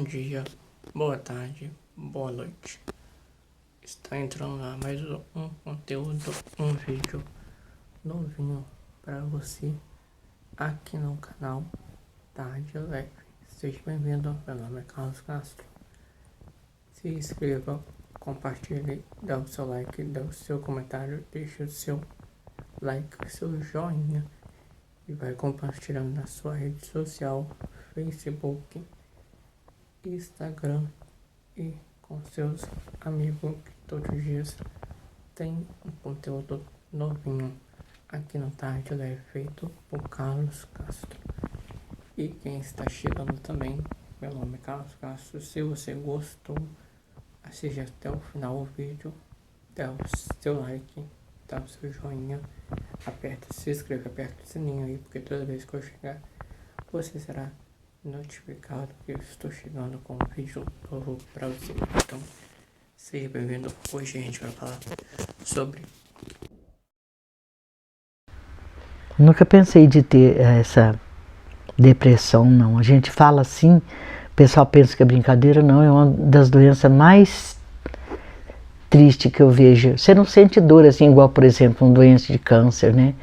dia, boa tarde, boa noite. Está entrando lá mais um conteúdo, um vídeo novinho para você aqui no canal Tarde Leve. Seja bem-vindo, meu nome é Carlos Castro. Se inscreva, compartilhe, dê o seu like, dê o seu comentário, deixe o seu like, seu joinha e vai compartilhando na sua rede social, Facebook, Instagram e com seus amigos, que todos os dias tem um conteúdo novinho aqui no Tarde Leve, feito por Carlos Castro. E quem está chegando também, meu nome é Carlos Castro. Se você gostou, assista até o final do vídeo, dá o seu like, dá o seu joinha, se inscreve, aperta o sininho aí, porque toda vez que eu chegar, você será notificado que eu estou chegando com um vídeo novo para você. Então, seja bem-vindo. Hoje a gente vai falar sobre... Nunca pensei de ter essa depressão, não. A gente fala assim, o pessoal pensa que é brincadeira, não. É uma das doenças mais tristes que eu vejo. Você não sente dor assim, igual, por exemplo, uma doença de câncer, né?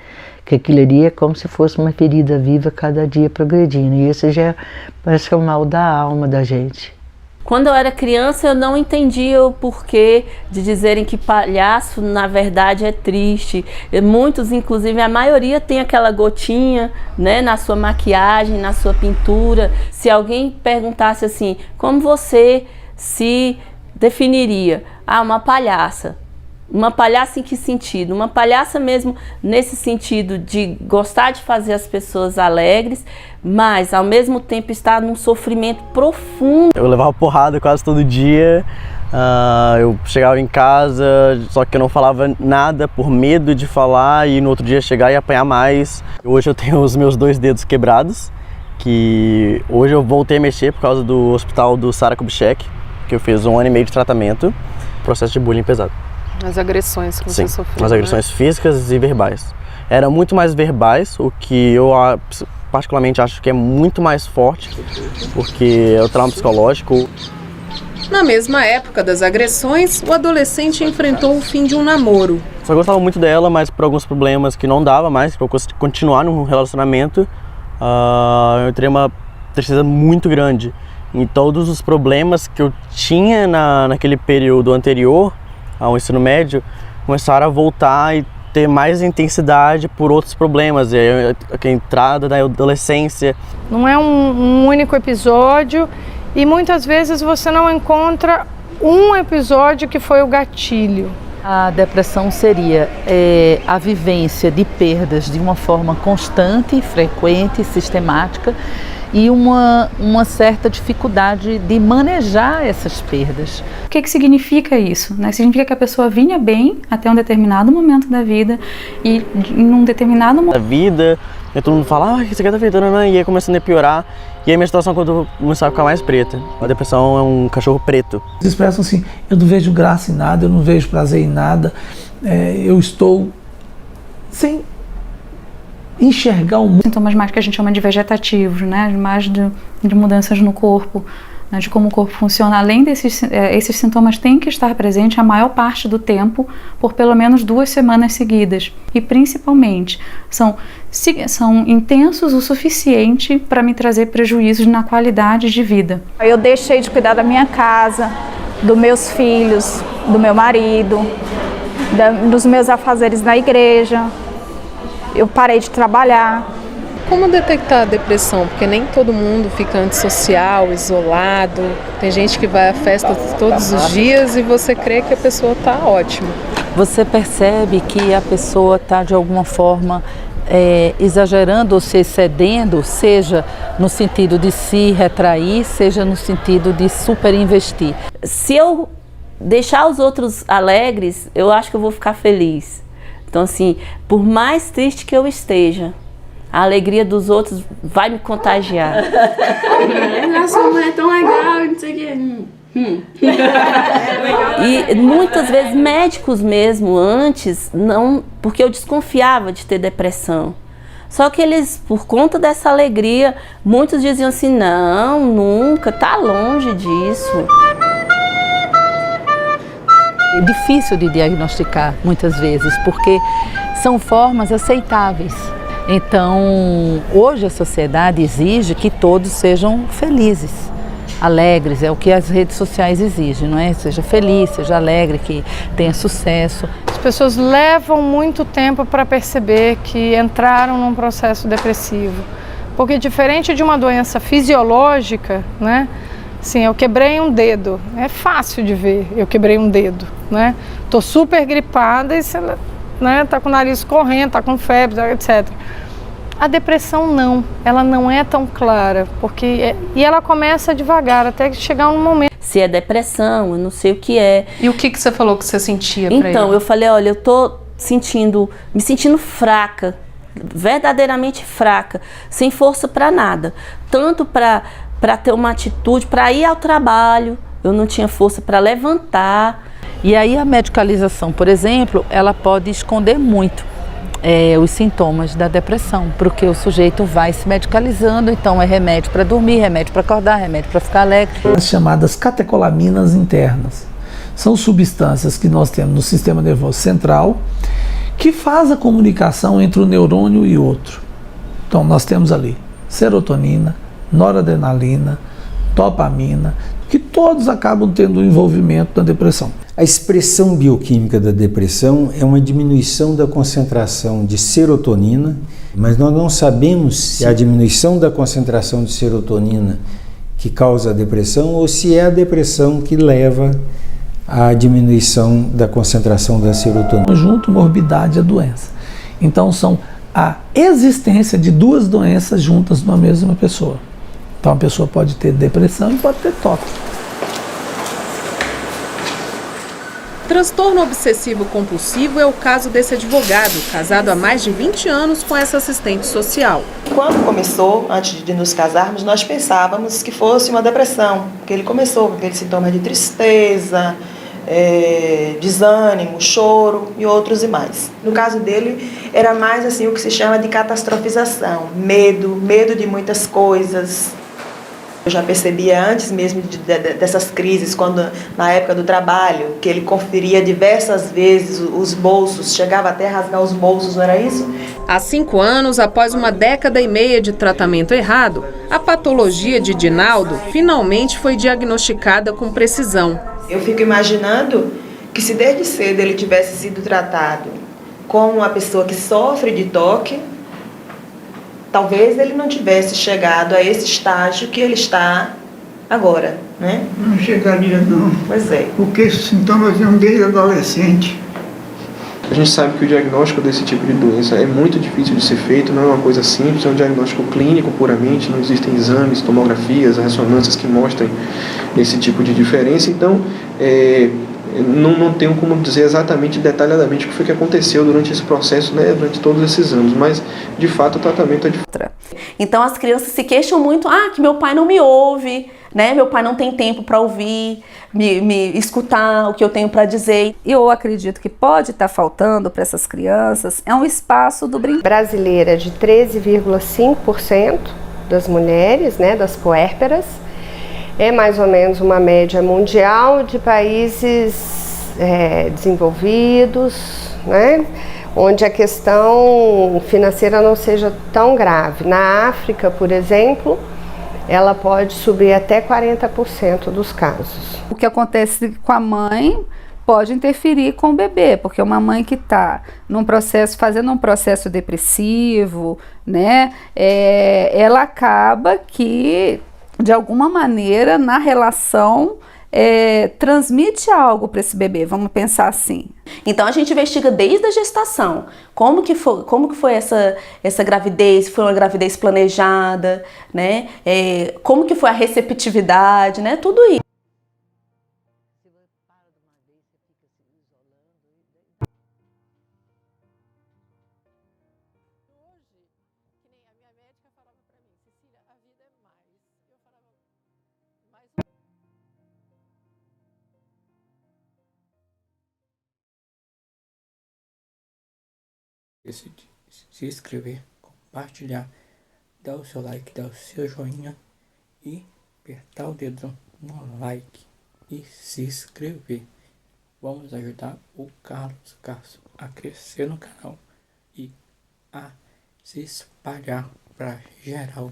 Que aquilo ali é como se fosse uma ferida viva cada dia progredindo. E isso já parece que é o mal da alma da gente. Quando eu era criança, eu não entendia o porquê de dizerem que palhaço, na verdade, é triste. Muitos, inclusive, a maioria tem aquela gotinha, né, na sua maquiagem, na sua pintura. Se alguém perguntasse assim, como você se definiria? Ah, uma palhaça. Uma palhaça em que sentido? Uma palhaça mesmo nesse sentido de gostar de fazer as pessoas alegres, mas ao mesmo tempo estar num sofrimento profundo. Eu levava porrada quase todo dia, eu chegava em casa, só que eu não falava nada por medo de falar e no outro dia chegar e apanhar mais. Hoje eu tenho os meus 2 dedos quebrados, que hoje eu voltei a mexer por causa do hospital do Sara Kubitschek, que eu fiz 1 ano e meio de tratamento, processo de bullying pesado. As agressões que você sofreu, as agressões, né? Físicas e verbais. Era muito mais verbais, o que eu particularmente acho que é muito mais forte, porque é o trauma psicológico. Na mesma época das agressões, o adolescente enfrentou o fim de um namoro. Só gostava muito dela, mas por alguns problemas que não dava mais para eu continuar num relacionamento, eu teria uma tristeza muito grande. E todos os problemas que eu tinha naquele período anterior ao ensino médio começaram a voltar e ter mais intensidade por outros problemas, e aí a entrada da adolescência. Não é um único episódio e muitas vezes você não encontra um episódio que foi o gatilho. A depressão seria a vivência de perdas de uma forma constante, frequente, sistemática, e uma certa dificuldade de manejar essas perdas. O que significa isso? Significa que a pessoa vinha bem até um determinado momento da vida e em um determinado momento da vida, e todo mundo fala, isso aqui é da vida, e aí começando a piorar, e aí minha situação quando começava a ficar mais preta. A depressão é um cachorro preto. Eles expressam assim, eu não vejo graça em nada, eu não vejo prazer em nada, eu estou sem enxergar o mundo. Sintomas mais que a gente chama de vegetativos, né? Mais de mudanças no corpo, né? De como o corpo funciona. Além desses esses sintomas têm que estar presentes a maior parte do tempo, por pelo menos 2 semanas seguidas. E principalmente são intensos o suficiente para me trazer prejuízos na qualidade de vida. Eu deixei de cuidar da minha casa, dos meus filhos, do meu marido, dos meus afazeres na igreja. Eu parei de trabalhar. Como detectar a depressão? Porque nem todo mundo fica antissocial, isolado. Tem gente que vai à festa todos os dias e você crê que a pessoa está ótima. Você percebe que a pessoa está de alguma forma exagerando ou se excedendo, seja no sentido de se retrair, seja no sentido de superinvestir. Se eu deixar os outros alegres, eu acho que eu vou ficar feliz. Então, assim, por mais triste que eu esteja, a alegria dos outros vai me contagiar. Nossa, mãe é tão legal, não sei o quê. E muitas vezes médicos mesmo, antes, não, porque eu desconfiava de ter depressão. Só que eles, por conta dessa alegria, muitos diziam assim, não, nunca, tá longe disso. É difícil de diagnosticar muitas vezes, porque são formas aceitáveis. Então, hoje a sociedade exige que todos sejam felizes, alegres, é o que as redes sociais exigem, não é? Seja feliz, seja alegre, que tenha sucesso. As pessoas levam muito tempo para perceber que entraram num processo depressivo, porque diferente de uma doença fisiológica, né? Sim, eu quebrei um dedo, é fácil de ver, eu quebrei um dedo, né? Tô super gripada e você, né, tá com o nariz correndo, tá com febre, etc. A depressão não, ela não é tão clara, e ela começa devagar, até chegar um momento. Se é depressão, eu não sei o que é. E o que você falou que você sentia pra ele? Então, eu falei, olha, eu tô me sentindo fraca, verdadeiramente fraca, sem força para nada. Tanto para ter uma atitude, para ir ao trabalho, eu não tinha força para levantar. E aí a medicalização, por exemplo, ela pode esconder muito os sintomas da depressão, porque o sujeito vai se medicalizando, então é remédio para dormir, remédio para acordar, remédio para ficar alegre. As chamadas catecolaminas internas são substâncias que nós temos no sistema nervoso central que faz a comunicação entre o neurônio e outro. Então nós temos ali serotonina, noradrenalina, dopamina, que todos acabam tendo um envolvimento na depressão. A expressão bioquímica da depressão é uma diminuição da concentração de serotonina, mas nós não sabemos se é a diminuição da concentração de serotonina que causa a depressão ou se é a depressão que leva à diminuição da concentração da serotonina. Junto, morbidade à doença. Então são a existência de duas doenças juntas numa mesma pessoa. Então a pessoa pode ter depressão e pode ter toque. Transtorno obsessivo compulsivo é o caso desse advogado, casado há mais de 20 anos com essa assistente social. Quando começou, antes de nos casarmos, nós pensávamos que fosse uma depressão, porque ele começou com aqueles sintomas de tristeza, desânimo, choro e outros e mais. No caso dele, era mais assim o que se chama de catastrofização, medo de muitas coisas. Eu já percebia antes mesmo dessas crises, quando na época do trabalho, que ele conferia diversas vezes os bolsos, chegava até a rasgar os bolsos, não era isso? Há 5 anos, após uma década e meia de tratamento errado, a patologia de Dinaldo finalmente foi diagnosticada com precisão. Eu fico imaginando que se desde cedo ele tivesse sido tratado como uma pessoa que sofre de toque, talvez ele não tivesse chegado a esse estágio que ele está agora, né? Não chegaria não. Pois é. Porque esses sintomas vêm desde adolescente. A gente sabe que o diagnóstico desse tipo de doença é muito difícil de ser feito, não é uma coisa simples, é um diagnóstico clínico puramente, não existem exames, tomografias, ressonâncias que mostrem esse tipo de diferença, então não tenho como dizer exatamente, detalhadamente o que foi que aconteceu durante esse processo, né, durante todos esses anos, mas de fato o tratamento é diferente. Então as crianças se queixam muito, que meu pai não me ouve, né? Meu pai não tem tempo para ouvir, me escutar o que eu tenho para dizer. Eu acredito que pode estar faltando para essas crianças um espaço do brinquedo. Brasileira de 13,5% das mulheres, né, das puérperas, é mais ou menos uma média mundial de países desenvolvidos, né, onde a questão financeira não seja tão grave. Na África, por exemplo, ela pode subir até 40% dos casos. O que acontece com a mãe pode interferir com o bebê, porque uma mãe que está fazendo um processo depressivo, né, ela acaba que, de alguma maneira, na relação, transmite algo para esse bebê, vamos pensar assim. Então a gente investiga desde a gestação, como que foi essa gravidez, foi uma gravidez planejada, né? Como que foi a receptividade, né? Tudo isso. Se inscrever. compartilhar, dar o seu like, dar o seu joinha e apertar o dedo no like e se inscrever. Vamos ajudar o Carlos Castro a crescer no canal e a se espalhar para geral.